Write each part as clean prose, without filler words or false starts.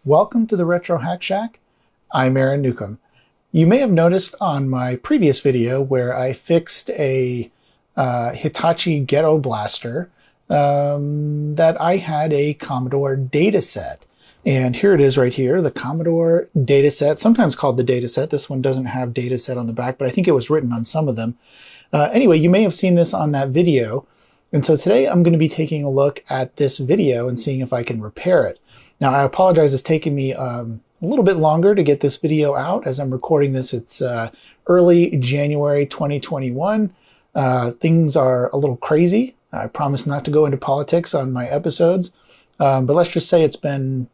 Welcome to the Retro Hack Shack. I'm Aaron Newcomb. You may have noticed on my previous video where I fixed a Hitachi Ghetto Blaster that I had a Commodore Datasette. And here it is right here, the Commodore Datasette, sometimes called the Datassette. This one doesn't have Datassette on the back, but I think it was written on some of them. Anyway, you may have seen this on that video. And so today I'm going to be taking a look at this video and seeing if I can repair it. Now, I apologize, it's taken me a little bit longer to get this video out. As I'm recording this, it's early January 2021. Things are a little crazy. I promise not to go into politics on my episodes, but let's just say it's been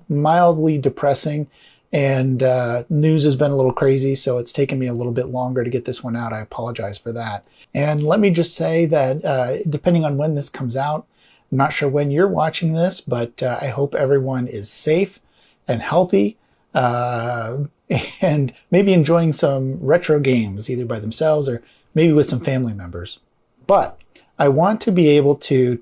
mildly depressing, and news has been a little crazy, so it's taken me a little bit longer to get this one out. I apologize for that. And let me just say that depending on when this comes out, I'm not sure when you're watching this, but I hope everyone is safe and healthy and maybe enjoying some retro games, either by themselves or maybe with some family members. But I want to be able to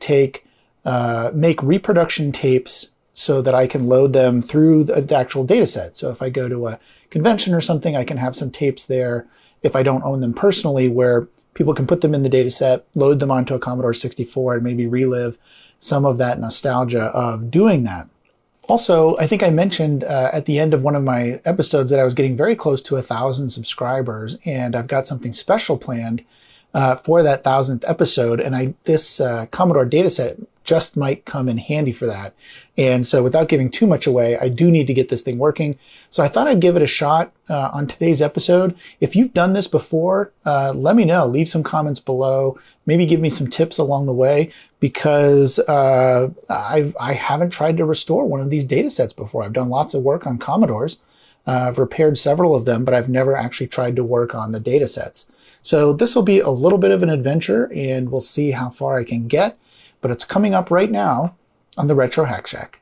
make reproduction tapes so that I can load them through the actual Datassette. So if I go to a convention or something, I can have some tapes there, if I don't own them personally, where people can put them in the Datassette, load them onto a Commodore 64, and maybe relive some of that nostalgia of doing that. Also, I think I mentioned at the end of one of my episodes that I was getting very close to 1,000 subscribers, and I've got something special planned for that 1,000th episode, and this Commodore Datasette just might come in handy for that. And so without giving too much away, I do need to get this thing working. So I thought I'd give it a shot on today's episode. If you've done this before, let me know. Leave some comments below. Maybe give me some tips along the way, because I haven't tried to restore one of these Datasets before. I've done lots of work on Commodores. I've repaired several of them, but I've never actually tried to work on the Datasets. So this will be a little bit of an adventure, and we'll see how far I can get. But it's coming up right now on the Retro Hack Shack.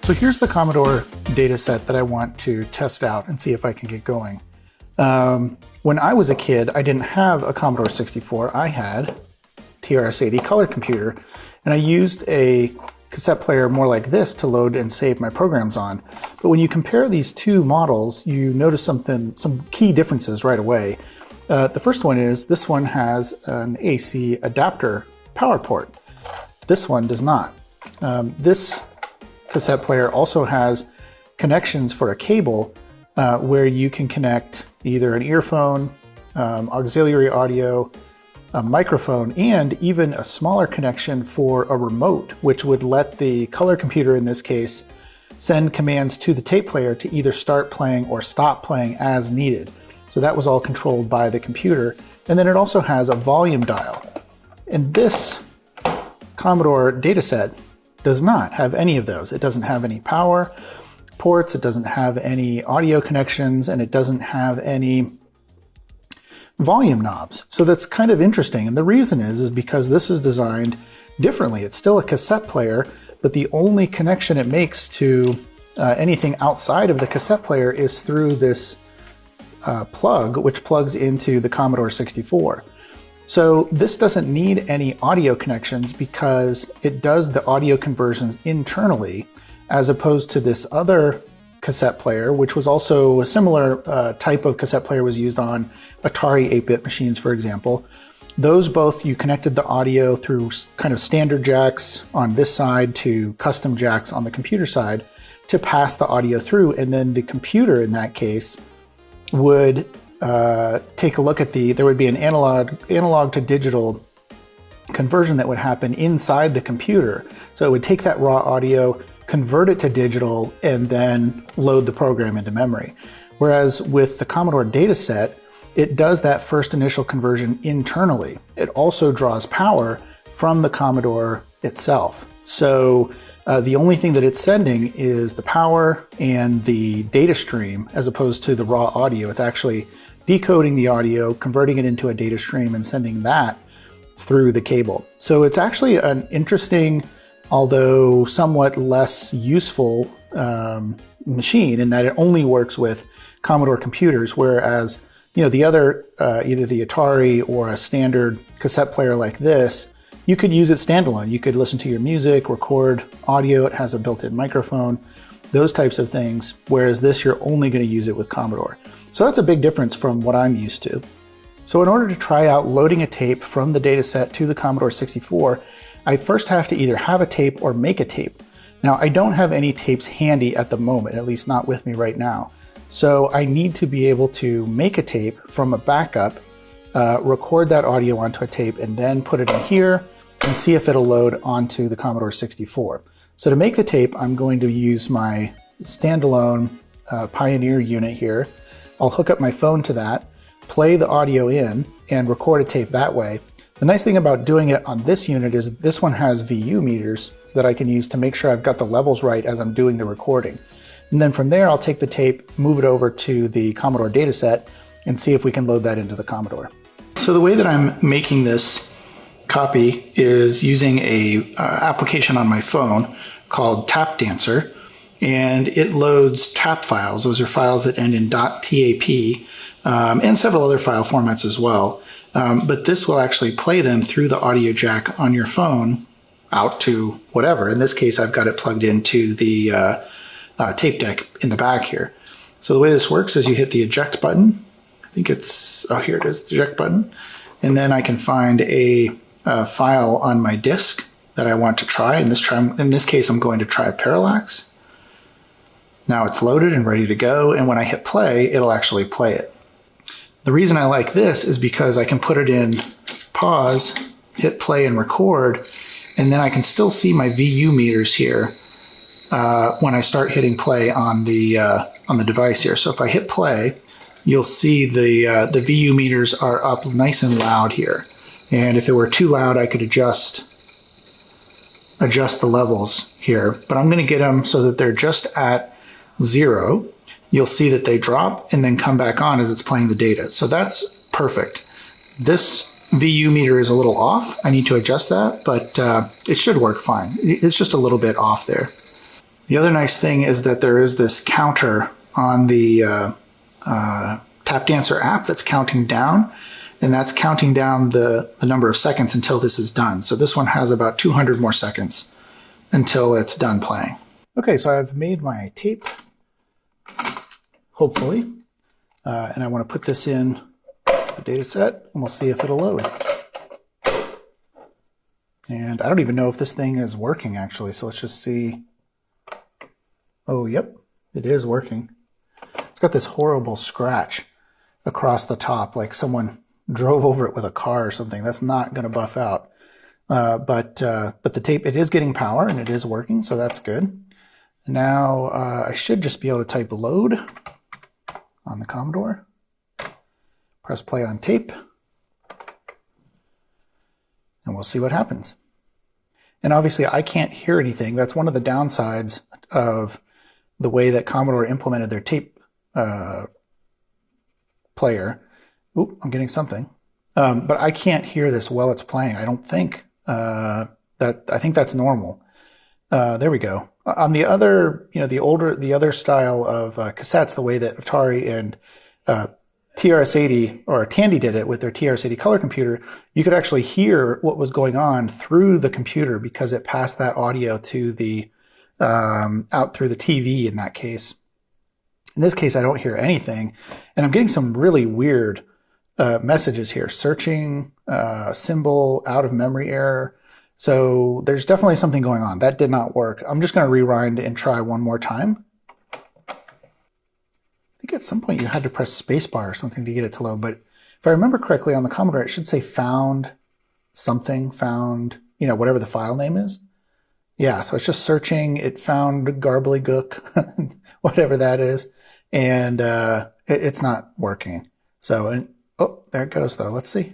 So here's the Commodore Datasette that I want to test out and see if I can get going. When I was a kid, I didn't have a Commodore 64. I had TRS-80 color computer, and I used a cassette player more like this to load and save my programs on. But when you compare these two models, you notice some key differences right away. The first one is this one has an AC adapter power port. This one does not. This cassette player also has connections for a cable where you can connect either an earphone, auxiliary audio, a microphone, and even a smaller connection for a remote, which would let the color computer, in this case, send commands to the tape player to either start playing or stop playing as needed. So that was all controlled by the computer. And then it also has a volume dial. And this Commodore Datasette does not have any of those. It doesn't have any power ports, it doesn't have any audio connections, and it doesn't have any volume knobs. So that's kind of interesting. And the reason is because this is designed differently. It's still a cassette player, but the only connection it makes to anything outside of the cassette player is through this plug, which plugs into the Commodore 64. So this doesn't need any audio connections because it does the audio conversions internally, as opposed to this other cassette player, which was also a similar type of cassette player was used on Atari 8-bit machines, for example. Those both, you connected the audio through kind of standard jacks on this side to custom jacks on the computer side to pass the audio through, and then the computer in that case would take a look at there would be an analog to digital conversion that would happen inside the computer. So it would take that raw audio, convert it to digital, and then load the program into memory. Whereas with the Commodore Datasette, it does that first initial conversion internally. It also draws power from the Commodore itself. So The only thing that it's sending is the power and the data stream as opposed to the raw audio. It's actually decoding the audio, converting it into a data stream, and sending that through the cable. So it's actually an interesting, although somewhat less useful machine in that it only works with Commodore computers, whereas the other, either the Atari or a standard cassette player like this, you could use it standalone. You could listen to your music, record audio, it has a built-in microphone, those types of things, whereas this you're only going to use it with Commodore. So that's a big difference from what I'm used to. So in order to try out loading a tape from the Datassette to the Commodore 64, I first have to either have a tape or make a tape. Now I don't have any tapes handy at the moment, at least not with me right now. So I need to be able to make a tape from a backup, record that audio onto a tape, and then put it in here and see if it'll load onto the Commodore 64. So to make the tape, I'm going to use my standalone Pioneer unit here. I'll hook up my phone to that, play the audio in, and record a tape that way. The nice thing about doing it on this unit is this one has VU meters so that I can use to make sure I've got the levels right as I'm doing the recording. And then from there, I'll take the tape, move it over to the Commodore Datasette, and see if we can load that into the Commodore. So the way that I'm making this copy is using a application on my phone called Tap Dancer, and it loads tap files. Those are files that end in .tap, and several other file formats as well. But this will actually play them through the audio jack on your phone out to whatever. In this case, I've got it plugged into the tape deck in the back here. So the way this works is you hit the eject button. I think it's, oh, here it is, the eject button. And then I can find a file on my disk that I want to try. In this case, I'm going to try Parallax. Now it's loaded and ready to go. And when I hit play, it'll actually play it. The reason I like this is because I can put it in pause, hit play and record, and then I can still see my VU meters here when I start hitting play on the device here. So if I hit play, you'll see the VU meters are up nice and loud here. And if it were too loud, I could adjust the levels here. But I'm going to get them so that they're just at 0. You'll see that they drop and then come back on as it's playing the data. So that's perfect. This VU meter is a little off. I need to adjust that, but it should work fine. It's just a little bit off there. The other nice thing is that there is this counter on the Tap Dancer app that's counting down, and that's counting down the number of seconds until this is done. So this one has about 200 more seconds until it's done playing. Okay, so I've made my tape, hopefully, and I want to put this in the Datassette, and we'll see if it'll load. And I don't even know if this thing is working actually, so let's just see. Oh, yep, it is working. It's got this horrible scratch across the top, like someone drove over it with a car or something. That's not going to buff out. But the tape, it is getting power and it is working, so that's good. Now I should just be able to type load on the Commodore. Press play on tape. And we'll see what happens. And obviously I can't hear anything. That's one of the downsides of the way that Commodore implemented their tape player. Oop, I'm getting something. But I can't hear this while it's playing. I don't think I think that's normal. There we go. On the other, the other style of cassettes, the way that Atari and TRS-80 or Tandy did it with their TRS-80 color computer, you could actually hear what was going on through the computer because it passed that audio to the out through the TV in that case. In this case, I don't hear anything, and I'm getting some really weird messages here. Searching, symbol, out of memory error. So there's definitely something going on. That did not work. I'm just going to rewind and try one more time. I think at some point you had to press spacebar or something to get it to load, but if I remember correctly on the Commodore, it should say found something, found, whatever the file name is. Yeah, so it's just searching. It found garbly-gook, whatever that is, and it's not working. So, oh, there it goes though. Let's see.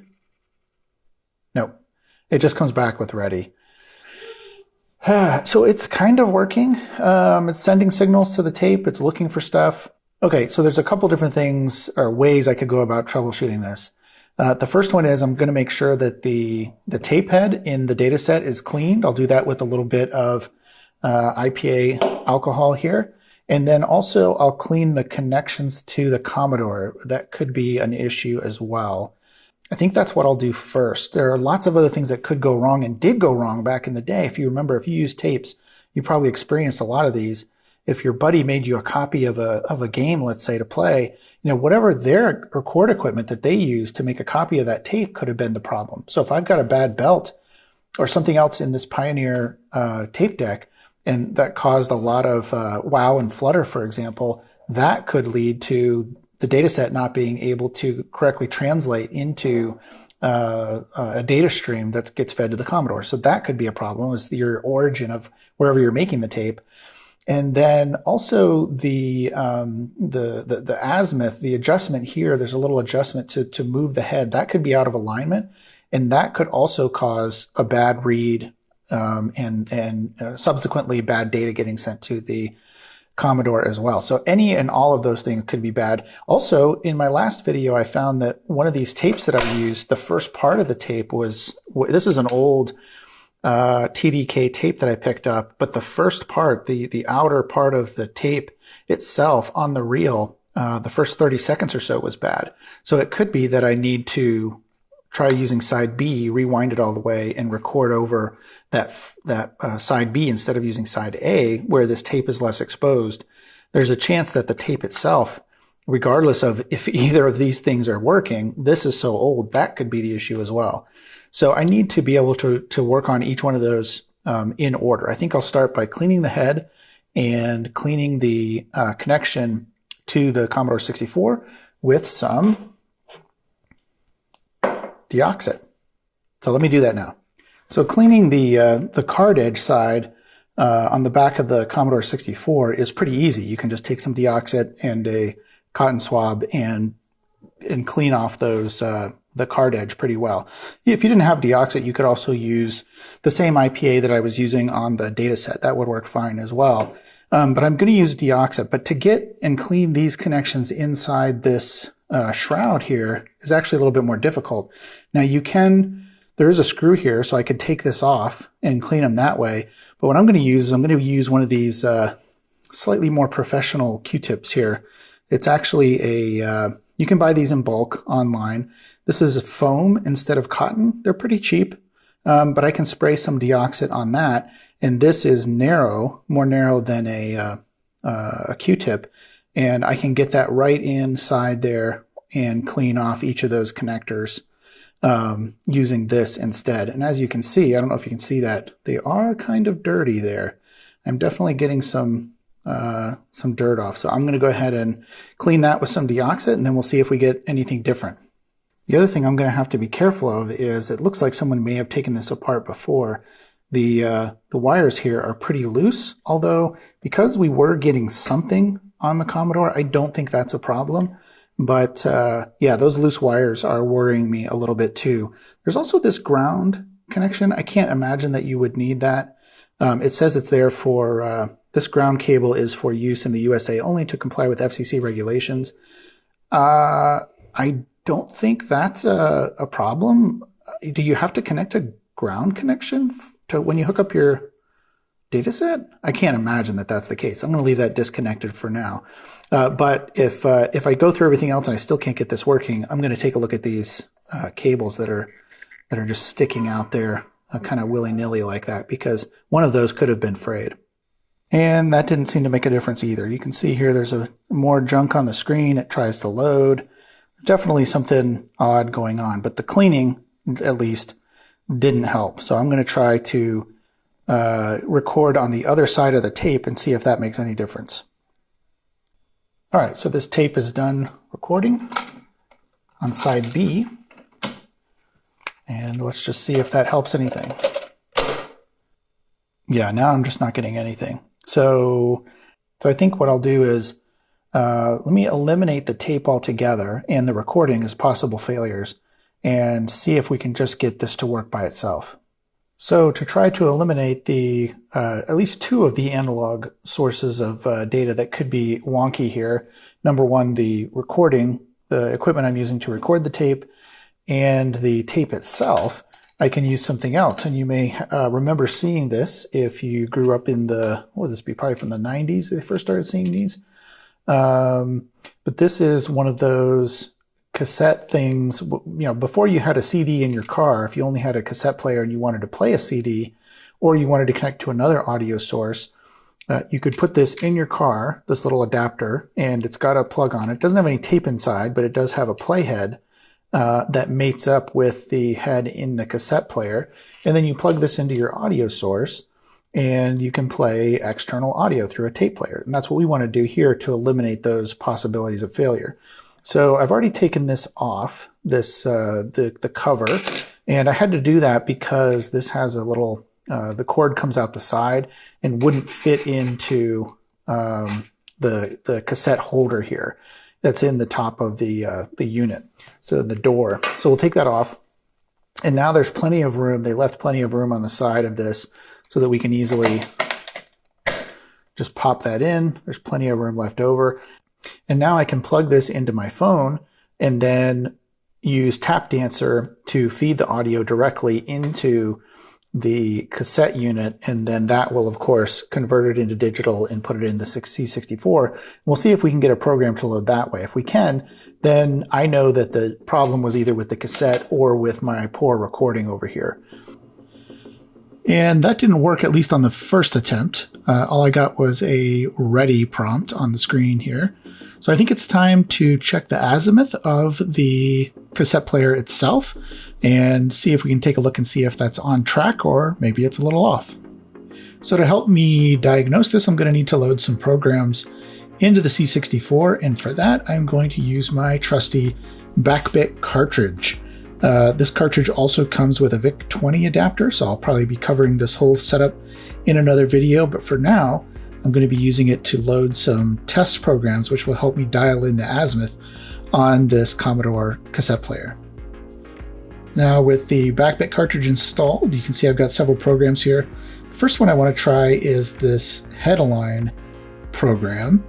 Nope. It just comes back with ready. So it's kind of working. It's sending signals to the tape. It's looking for stuff. Okay, so there's a couple different things or ways I could go about troubleshooting this. The first one is I'm going to make sure that the tape head in the dataset is cleaned. I'll do that with a little bit of IPA alcohol here. And then also I'll clean the connections to the Commodore. That could be an issue as well. I think that's what I'll do first. There are lots of other things that could go wrong and did go wrong back in the day. If you remember, if you use tapes, you probably experienced a lot of these. If your buddy made you a copy of a game, let's say, to play, whatever their record equipment that they used to make a copy of that tape could have been the problem. So if I've got a bad belt or something else in this Pioneer tape deck, and that caused a lot of wow and flutter, for example, that could lead to the dataset not being able to correctly translate into a data stream that gets fed to the Commodore. So that could be a problem, is your origin of wherever you're making the tape. And then also the azimuth, the adjustment here, there's a little adjustment to move the head. That could be out of alignment, and that could also cause a bad read and subsequently bad data getting sent to the Commodore as well. So any and all of those things could be bad. Also, in my last video, I found that one of these tapes that I used, the first part of the tape was, this is an old TDK tape that I picked up, but the first part, the outer part of the tape itself on the reel, the first 30 seconds or so was bad. So it could be that I need to try using side B, rewind it all the way, and record over that side B instead of using side A, where this tape is less exposed. There's a chance that the tape itself, regardless of if either of these things are working, this is so old, that could be the issue as well. So I need to be able to work on each one of those in order. I think I'll start by cleaning the head and cleaning the connection to the Commodore 64 with some Datassette. So let me do that now. So cleaning the card edge side on the back of the Commodore 64 is pretty easy. You can just take some Datassette and a cotton swab and clean off those the card edge pretty well. If you didn't have Datassette, you could also use the same IPA that I was using on the Datassette. That would work fine as well. But I'm going to use Datassette. But to get and clean these connections inside this shroud here is actually a little bit more difficult. Now there is a screw here, so I could take this off and clean them that way. But what I'm going to use is I'm going to use one of these slightly more professional Q-tips here. It's actually you can buy these in bulk online. This is a foam instead of cotton. They're pretty cheap, but I can spray some Datassette on that. And this is narrow, more narrow than a Q-tip. And I can get that right inside there and clean off each of those connectors using this instead. And as you can see, I don't know if you can see that, they are kind of dirty there. I'm definitely getting some dirt off. So I'm going to go ahead and clean that with some Datassette, and then we'll see if we get anything different. The other thing I'm going to have to be careful of is it looks like someone may have taken this apart before. The wires here are pretty loose, although because we were getting something on the Commodore, I don't think that's a problem. But yeah, those loose wires are worrying me a little bit too. There's also this ground connection. I can't imagine that you would need that. It says it's there for, this ground cable is for use in the USA only to comply with FCC regulations. I don't think that's a problem. Do you have to connect a ground connection to when you hook up your Datassette? I can't imagine that that's the case. I'm going to leave that disconnected for now. But if I go through everything else and I still can't get this working, I'm going to take a look at these cables that are just sticking out there kind of willy-nilly like that, because one of those could have been frayed. And that didn't seem to make a difference either. You can see here there's more junk on the screen. It tries to load. Definitely something odd going on, but the cleaning, at least, didn't help. So I'm going to try to record on the other side of the tape and see if that makes any difference. All right, so this tape is done recording on side B. And let's just see if that helps anything. Yeah, now I'm just not getting anything. So I think what I'll do is let me eliminate the tape altogether and the recording as possible failures and see if we can just get this to work by itself. So to try to eliminate the at least two of the analog sources of data that could be wonky here, number one, the recording, the equipment I'm using to record the tape, and the tape itself, I can use something else. And you may remember seeing this if you grew up in the, what would this be, probably from the 90s they first started seeing these. But this is one of those cassette things, you know, before you had a CD in your car, if you only had a cassette player and you wanted to play a CD, or you wanted to connect to another audio source, you could put this in your car, this little adapter, and it's got a plug on it. It doesn't have any tape inside, but it does have a playhead that mates up with the head in the cassette player. And then you plug this into your audio source, and you can play external audio through a tape player. And that's what we want to do here to eliminate those possibilities of failure. So I've already taken this off, this the cover, and I had to do that because this has a little, the cord comes out the side and wouldn't fit into the cassette holder here that's in the top of the unit, so the door. So we'll take that off, and now there's plenty of room. They left plenty of room on the side of this so that we can easily just pop that in. There's plenty of room left over. And now I can plug this into my phone and then use Tap Dancer to feed the audio directly into the cassette unit. And then that will, of course, convert it into digital and put it in the C64. We'll see if we can get a program to load that way. If we can, then I know that the problem was either with the cassette or with my poor recording over here. And that didn't work, at least on the first attempt. All I got was a ready prompt on the screen here. So I think it's time to check the azimuth of the cassette player itself and see if we can take a look and see if that's on track, or maybe it's a little off. So to help me diagnose this, I'm going to need to load some programs into the C64. And for that, I'm going to use my trusty Fakebit cartridge. This cartridge also comes with a VIC-20 adapter, so I'll probably be covering this whole setup in another video. But for now, I'm going to be using it to load some test programs, which will help me dial in the azimuth on this Commodore cassette player. Now with the Fakebit cartridge installed, you can see I've got several programs here. The first one I want to try is this head-align program.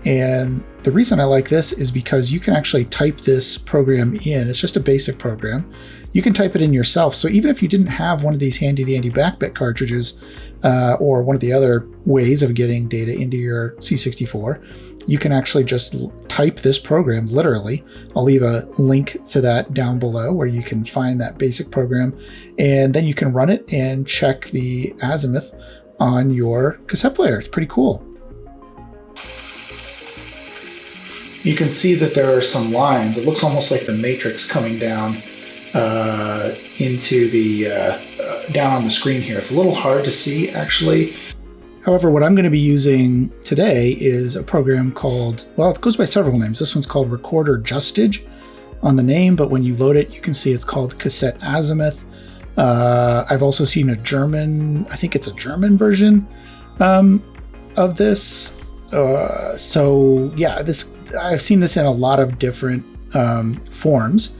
And the reason I like this is because you can actually type this program in. It's just a basic program. You can type it in yourself. So even if you didn't have one of these handy-dandy Fakebit cartridges or one of the other ways of getting data into your C64, you can actually just type this program literally. I'll leave a link to that down below where you can find that basic program, and then you can run it and check the azimuth on your cassette player. It's pretty cool. You can see that there are some lines. It looks almost like the matrix coming down into the down on the screen here. It's a little hard to see, actually. However, what I'm going to be using today is a program called, well, it goes by several names. This one's called Recorder Justage on the name, but when you load it, you can see it's called Cassette Azimuth. I've also seen a German, I think it's a German version of this. So yeah, I've seen this in a lot of different forms,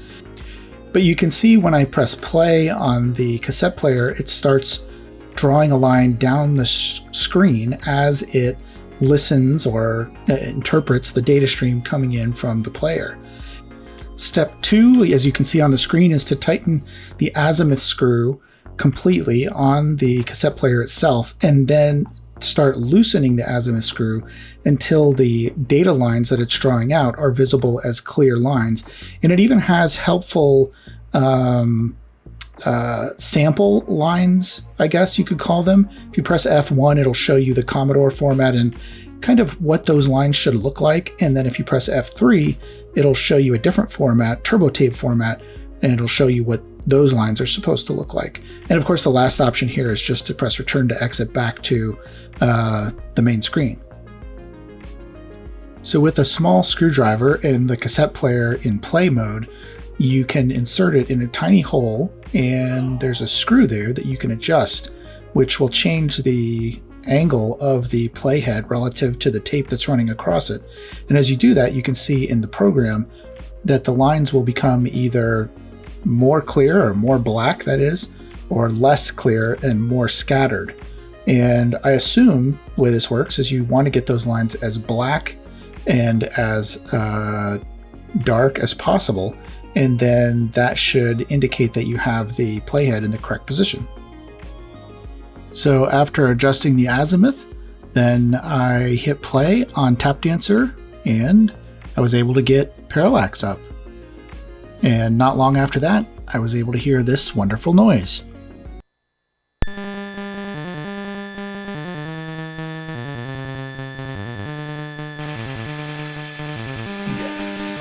but you can see when I press play on the cassette player, it starts drawing a line down the screen as it listens or interprets the data stream coming in from the player. Step 2, as you can see on the screen, is to tighten the azimuth screw completely on the cassette player itself, and then start loosening the azimuth screw until the data lines that it's drawing out are visible as clear lines. And it even has helpful sample lines, I guess you could call them. If you press F1, it'll show you the Commodore format and kind of what those lines should look like. And then if you press F3, it'll show you a different format, turbo tape format, and it'll show you what those lines are supposed to look like. And of course, the last option here is just to press return to exit back to the main screen. So with a small screwdriver and the cassette player in play mode, you can insert it in a tiny hole, and there's a screw there that you can adjust, which will change the angle of the playhead relative to the tape that's running across it. And as you do that, you can see in the program that the lines will become either more clear or more black, that is, or less clear and more scattered. And I assume the way this works is you want to get those lines as black and as dark as possible, and then that should indicate that you have the playhead in the correct position. So after adjusting the azimuth, then I hit play on Tap Dancer and I was able to get parallax up. And not long after that, I was able to hear this wonderful noise. Yes.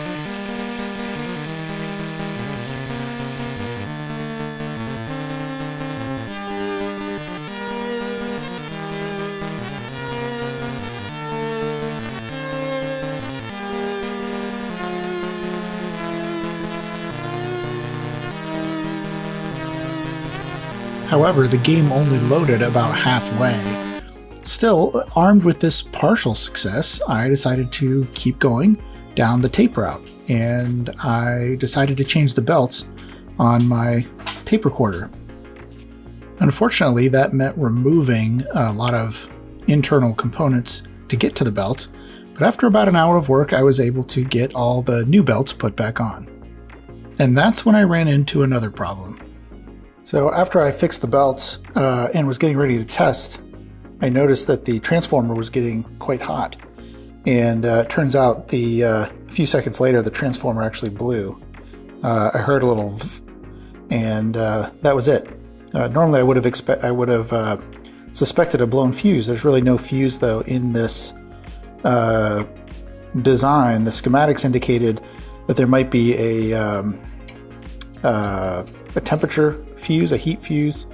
However, the game only loaded about halfway. Still, armed with this partial success, I decided to keep going down the tape route, and I decided to change the belts on my tape recorder. Unfortunately, that meant removing a lot of internal components to get to the belts, but after about an hour of work, I was able to get all the new belts put back on. And that's when I ran into another problem. So after I fixed the belts and was getting ready to test, I noticed that the transformer was getting quite hot. And it turns out a few seconds later, the transformer actually blew. I heard a little and that was it. Normally I would have suspected a blown fuse. There's really no fuse though in this design. The schematics indicated that there might be a temperature fuse, a heat fuse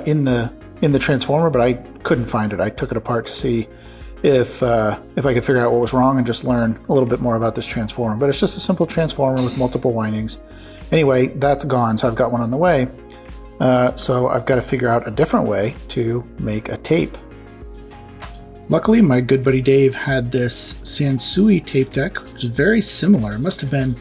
in the transformer, but I couldn't find it. I took it apart to see if I could figure out what was wrong and just learn a little bit more about this transformer. But it's just a simple transformer with multiple windings. Anyway, that's gone, so I've got one on the way. So I've got to figure out a different way to make a tape. Luckily, my good buddy Dave had this Sansui tape deck, which is very similar. It must have been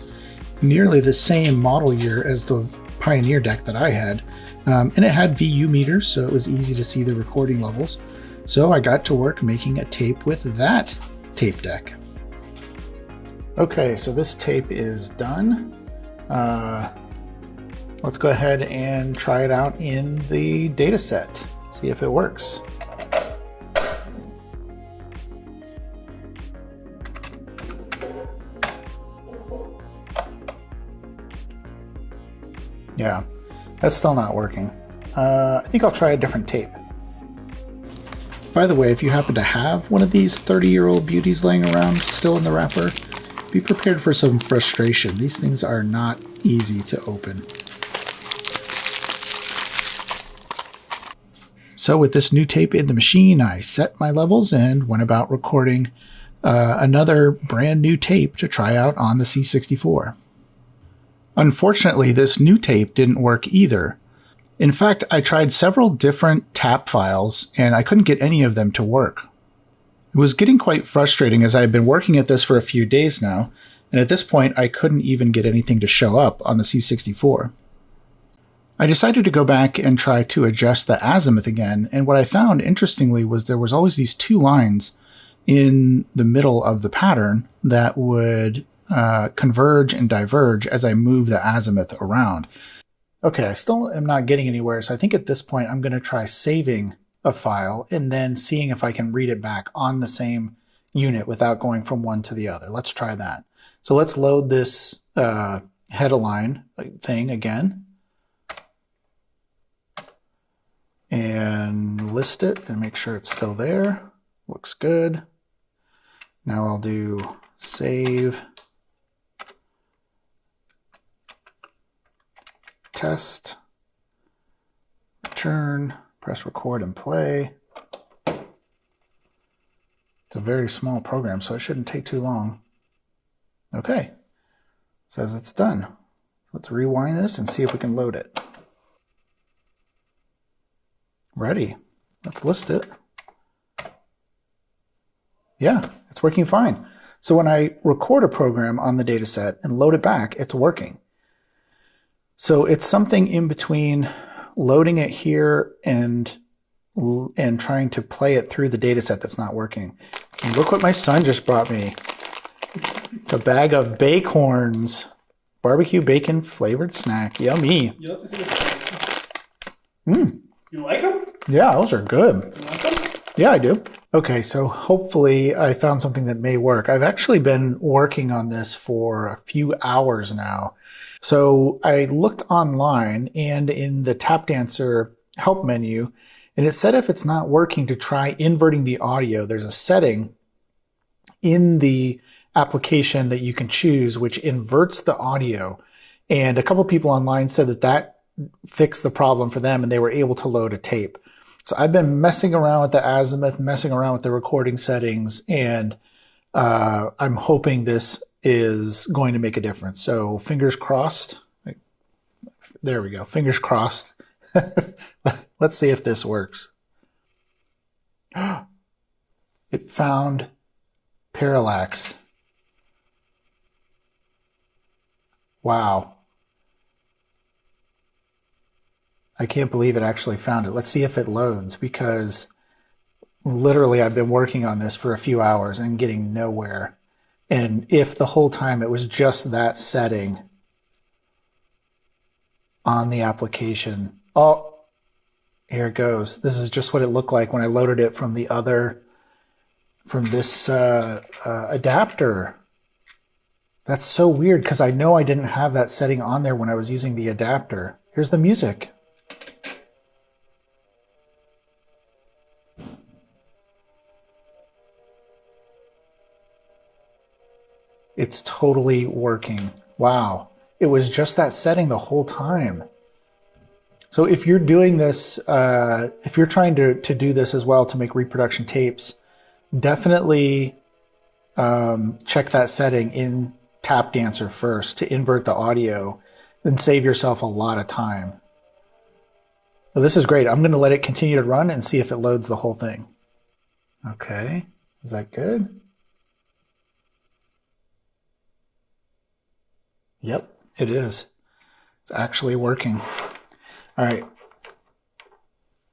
nearly the same model year as the Pioneer deck that I had, and it had VU meters, so it was easy to see the recording levels. So I got to work making a tape with that tape deck. Okay, so this tape is done. Let's go ahead and try it out in the Datassette, see if it works. Yeah, that's still not working. I think I'll try a different tape. By the way, if you happen to have one of these 30-year-old beauties laying around still in the wrapper, be prepared for some frustration. These things are not easy to open. So with this new tape in the machine, I set my levels and went about recording another brand new tape to try out on the C64. Unfortunately, this new tape didn't work either. In fact, I tried several different tap files and I couldn't get any of them to work. It was getting quite frustrating as I had been working at this for a few days now, and at this point I couldn't even get anything to show up on the C64. I decided to go back and try to adjust the azimuth again, and what I found interestingly was there was always these two lines in the middle of the pattern that would converge and diverge as I move the azimuth around. Okay, I still am not getting anywhere, so I think at this point I'm going to try saving a file and then seeing if I can read it back on the same unit without going from one to the other. Let's try that. So let's load this head-align thing again and list it and make sure it's still there. Looks good. Now I'll do save, test, return, press record and play. It's a very small program, so it shouldn't take too long. Okay, says it's done. Let's rewind this and see if we can load it. Ready. Let's list it. Yeah, it's working fine. So when I record a program on the dataset and load it back, it's working. So it's something in between loading it here and trying to play it through the dataset that's not working. And look what my son just brought me. It's a bag of Bacorns. Barbecue bacon flavored snack. Yummy. You love to see the You like them? Yeah, those are good. You like them? Yeah, I do. Okay, so hopefully I found something that may work. I've actually been working on this for a few hours now. So I looked online and in the Tap Dancer help menu, and it said if it's not working to try inverting the audio. There's a setting in the application that you can choose which inverts the audio. And a couple people online said that fixed the problem for them and they were able to load a tape. So I've been messing around with the Azimuth, messing around with the recording settings, and I'm hoping this is going to make a difference. So fingers crossed. There we go. Fingers crossed. Let's see if this works. It found parallax. Wow. I can't believe it actually found it. Let's see if it loads, because literally I've been working on this for a few hours and getting nowhere. And if the whole time it was just that setting on the application. Oh, here it goes. This is just what it looked like when I loaded it from this adapter. That's so weird because I know I didn't have that setting on there when I was using the adapter. Here's the music. It's totally working. Wow. It was just that setting the whole time. So if you're doing this, if you're trying to do this as well to make reproduction tapes, definitely check that setting in Tap Dancer first to invert the audio, then save yourself a lot of time. So this is great. I'm going to let it continue to run and see if it loads the whole thing. Okay. Is that good? Yep, it is. It's actually working. All right.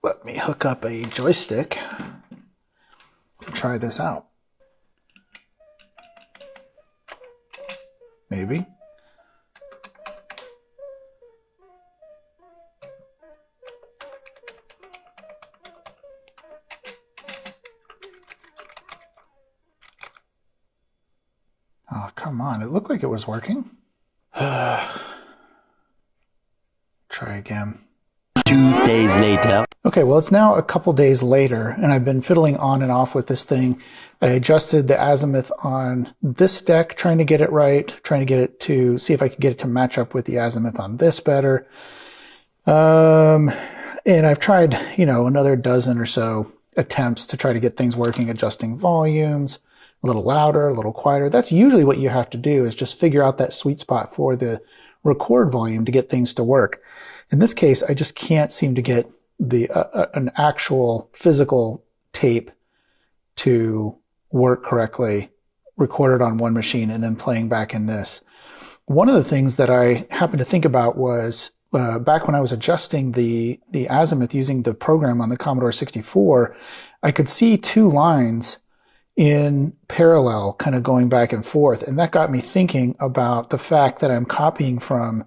Let me hook up a joystick to try this out. Maybe. Oh, come on. It looked like it was working. Try again. 2 days later. Okay, well, it's now a couple days later, and I've been fiddling on and off with this thing. I adjusted the Azimuth on this deck, trying to get it right, trying to get it to see if I could get it to match up with the Azimuth on this better. And I've tried, another dozen or so attempts to try to get things working, adjusting volumes, a little louder, a little quieter. That's usually what you have to do, is just figure out that sweet spot for the record volume to get things to work. In this case, I just can't seem to get an actual physical tape to work correctly, recorded on one machine and then playing back in this. One of the things that I happened to think about was back when I was adjusting the Azimuth using the program on the Commodore 64, I could see two lines in parallel kind of going back and forth. And that got me thinking about the fact that I'm copying from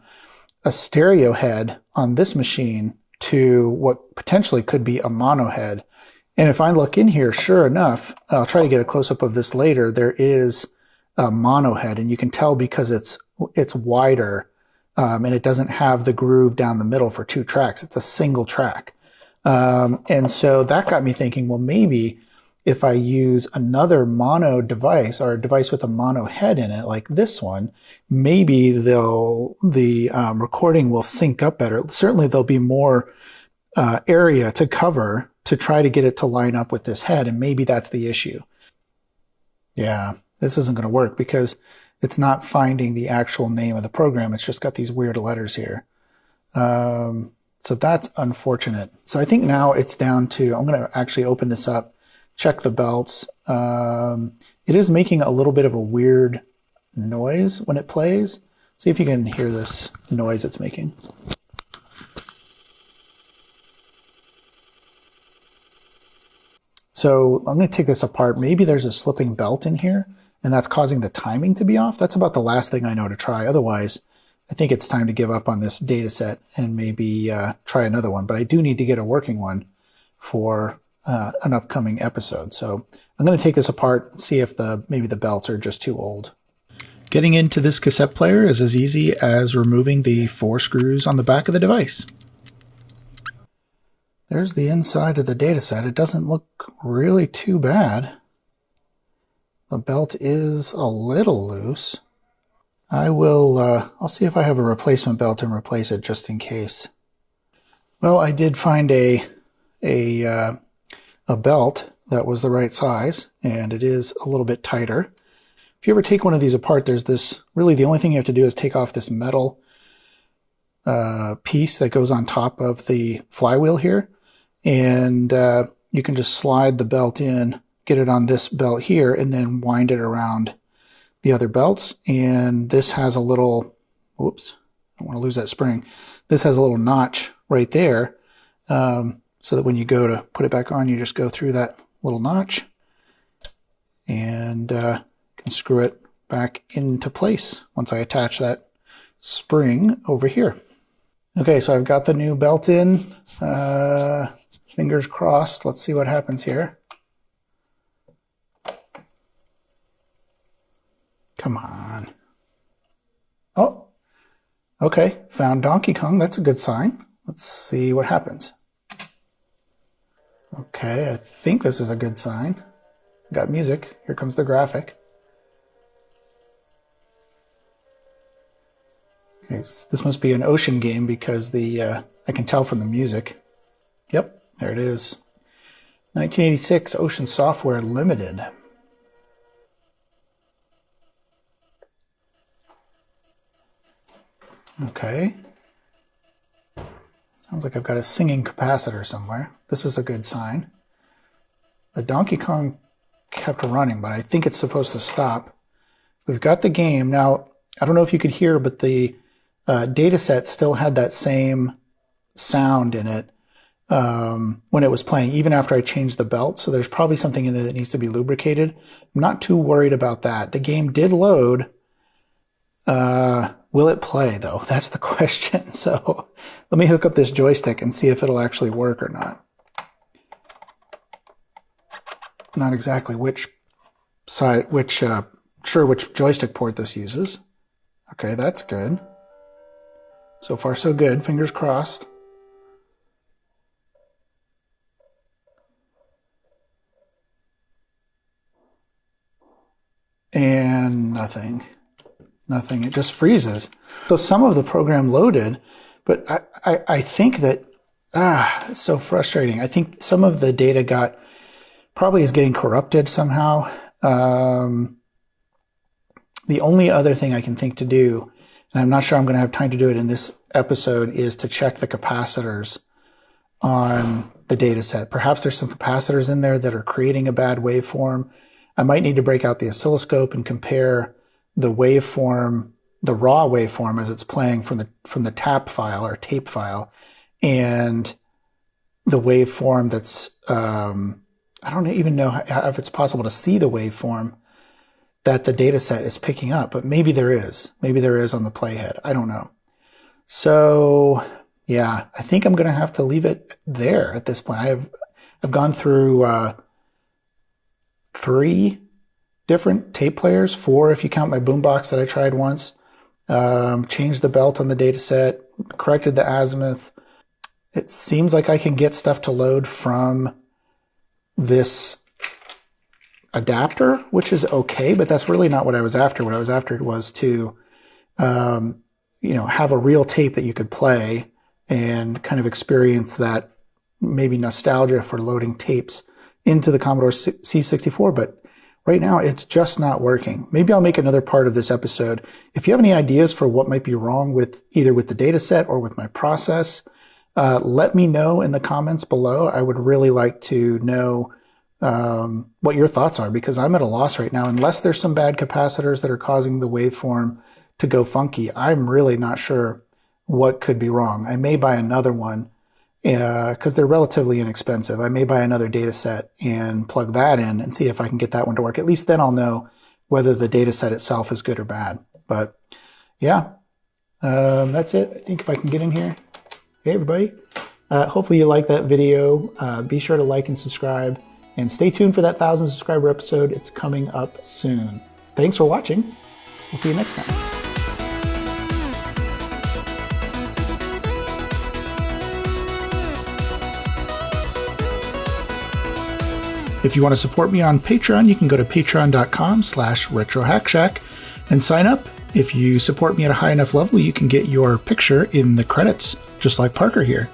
a stereo head on this machine to what potentially could be a mono head. And if I look in here, sure enough, I'll try to get a close-up of this later, there is a mono head, and you can tell because it's wider and it doesn't have the groove down the middle for two tracks. It's a single track. And so that got me thinking, well, maybe if I use another mono device or a device with a mono head in it, like this one, maybe the recording will sync up better. Certainly there'll be more area to cover to try to get it to line up with this head, and maybe that's the issue. Yeah, this isn't going to work because it's not finding the actual name of the program. It's just got these weird letters here. So that's unfortunate. So I think now it's down to, I'm going to actually open this up, check the belts. It is making a little bit of a weird noise when it plays. See if you can hear this noise it's making. So I'm going to take this apart. Maybe there's a slipping belt in here, and that's causing the timing to be off. That's about the last thing I know to try. Otherwise, I think it's time to give up on this data set and maybe try another one. But I do need to get a working one for an upcoming episode. So I'm going to take this apart and see if maybe the belts are just too old. Getting into this cassette player is as easy as removing the 4 screws on the back of the device. There's the inside of the dataset. It doesn't look really too bad. The belt is a little loose. I'll see if I have a replacement belt and replace it just in case. Well, I did find a belt that was the right size, and it is a little bit tighter. If you ever take one of these apart, there's this, really the only thing you have to do is take off this metal piece that goes on top of the flywheel here, and you can just slide the belt in, get it on this belt here, and then wind it around the other belts. And this has a little, whoops, I don't want to lose that spring. This has a little notch right there, so that when you go to put it back on, you just go through that little notch and can screw it back into place once I attach that spring over here. Okay, so I've got the new belt in. Fingers crossed. Let's see what happens here. Come on. Oh, okay. Found Donkey Kong. That's a good sign. Let's see what happens. Okay, I think this is a good sign. Got music. Here comes the graphic. Okay, this must be an ocean game because I can tell from the music. Yep. There it is. 1986 Ocean Software Limited. Okay. Sounds like I've got a singing capacitor somewhere. This is a good sign. The Donkey Kong kept running, but I think it's supposed to stop. We've got the game. Now, I don't know if you could hear, but the Datassette still had that same sound in it when it was playing, even after I changed the belt. So there's probably something in there that needs to be lubricated. I'm not too worried about that. The game did load. Will it play, though? That's the question. So let me hook up this joystick and see if it'll actually work or not. Not exactly which joystick port this uses. Okay, that's good. So far, so good. Fingers crossed. And nothing. Nothing. It just freezes. So some of the program loaded, but I think that, it's so frustrating. I think some of the data probably is getting corrupted somehow. The only other thing I can think to do, and I'm not sure I'm going to have time to do it in this episode, is to check the capacitors on the data set. Perhaps there's some capacitors in there that are creating a bad waveform. I might need to break out the oscilloscope and compare the waveform, the raw waveform as it's playing from the tap file or tape file, and the waveform that's, I don't even know if it's possible to see the waveform that the data set is picking up, but maybe there is. Maybe there is on the playhead. I don't know. So yeah, I think I'm going to have to leave it there at this point. I've gone through 3 different tape players, 4 if you count my boombox that I tried once. Changed the belt on the data set, corrected the azimuth. It seems like I can get stuff to load from this adapter, which is okay, but that's really not what I was after. What I was after was to, have a real tape that you could play and kind of experience that maybe nostalgia for loading tapes into the Commodore C64. But right now, it's just not working. Maybe I'll make another part of this episode. If you have any ideas for what might be wrong with either with the data set or with my process, let me know in the comments below. I would really like to know what your thoughts are, because I'm at a loss right now. Unless there's some bad capacitors that are causing the waveform to go funky, I'm really not sure what could be wrong. I may buy another one because they're relatively inexpensive. I may buy another Datassette and plug that in and see if I can get that one to work. At least then I'll know whether the Datassette itself is good or bad. But yeah, that's it. I think if I can get in here. Hey, everybody. Hopefully you like that video. Be sure to like and subscribe. And stay tuned for that 1,000 subscriber episode. It's coming up soon. Thanks for watching. We'll see you next time. If you want to support me on Patreon, you can go to patreon.com/retrohackshack and sign up. If you support me at a high enough level, you can get your picture in the credits, just like Parker here.